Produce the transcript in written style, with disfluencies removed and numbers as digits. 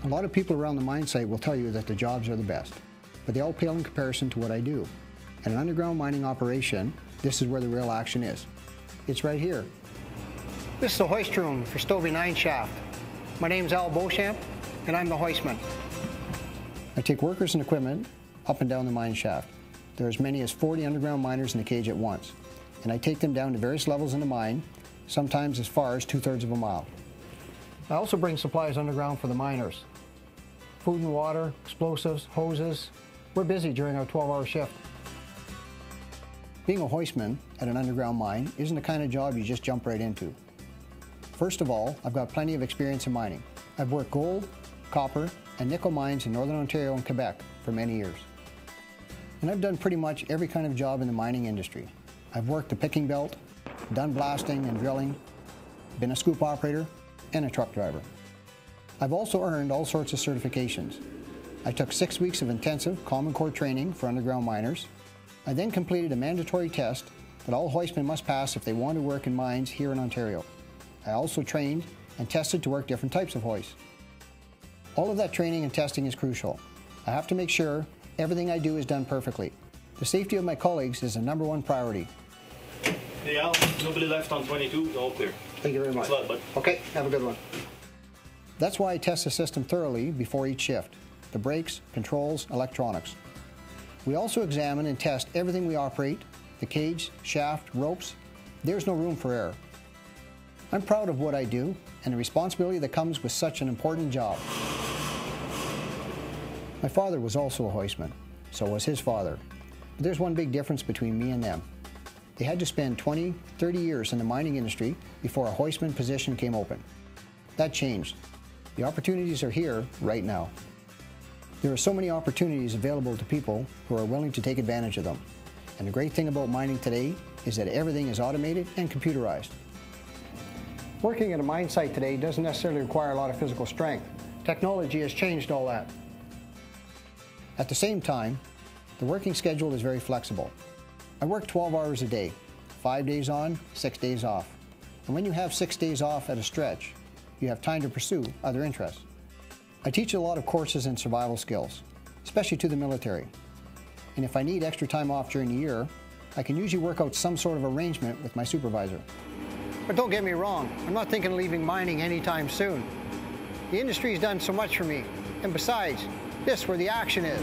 A lot of people around the mine site will tell you that the jobs are the best, but they all pale in comparison to what I do. At an underground mining operation, this is where the real action is. It's right here. This is the hoist room for Stovey 9 shaft. My name's Al Beauchamp, and I'm the hoistman. I take workers and equipment up and down the mine shaft. There are as many as 40 underground miners in the cage at once, and I take them down to various levels in the mine, sometimes as far as 2/3 of a mile. I also bring supplies underground for the miners. Food and water, explosives, hoses. We're busy during our 12-hour shift. Being a hoistman at an underground mine isn't the kind of job you just jump right into. First of all, I've got plenty of experience in mining. I've worked gold, copper, and nickel mines in Northern Ontario and Quebec for many years. And I've done pretty much every kind of job in the mining industry. I've worked the picking belt, done blasting and drilling, been a scoop operator, and a truck driver. I've also earned all sorts of certifications. I took 6 weeks of intensive Common Core training for underground miners. I then completed a mandatory test that all hoistmen must pass if they want to work in mines here in Ontario. I also trained and tested to work different types of hoists. All of that training and testing is crucial. I have to make sure everything I do is done perfectly. The safety of my colleagues is the #1 priority. Hey Al, nobody left on 22, all clear. Thank you very much. Thanks a lot, bud. Okay, have a good one. That's why I test the system thoroughly before each shift: the brakes, controls, electronics. We also examine and test everything we operate: the cage, shaft, ropes. There's no room for error. I'm proud of what I do and the responsibility that comes with such an important job. My father was also a hoistman, so was his father. But there's one big difference between me and them. They had to spend 20, 30 years in the mining industry before a hoistman position came open. That changed. The opportunities are here right now. There are so many opportunities available to people who are willing to take advantage of them. And the great thing about mining today is that everything is automated and computerized. Working at a mine site today doesn't necessarily require a lot of physical strength. Technology has changed all that. At the same time, the working schedule is very flexible. I work 12 hours a day, 5 days on, 6 days off. And when you have 6 days off at a stretch, you have time to pursue other interests. I teach a lot of courses in survival skills, especially to the military. And if I need extra time off during the year, I can usually work out some sort of arrangement with my supervisor. But don't get me wrong, I'm not thinking of leaving mining anytime soon. The industry's done so much for me, and besides, this is where the action is.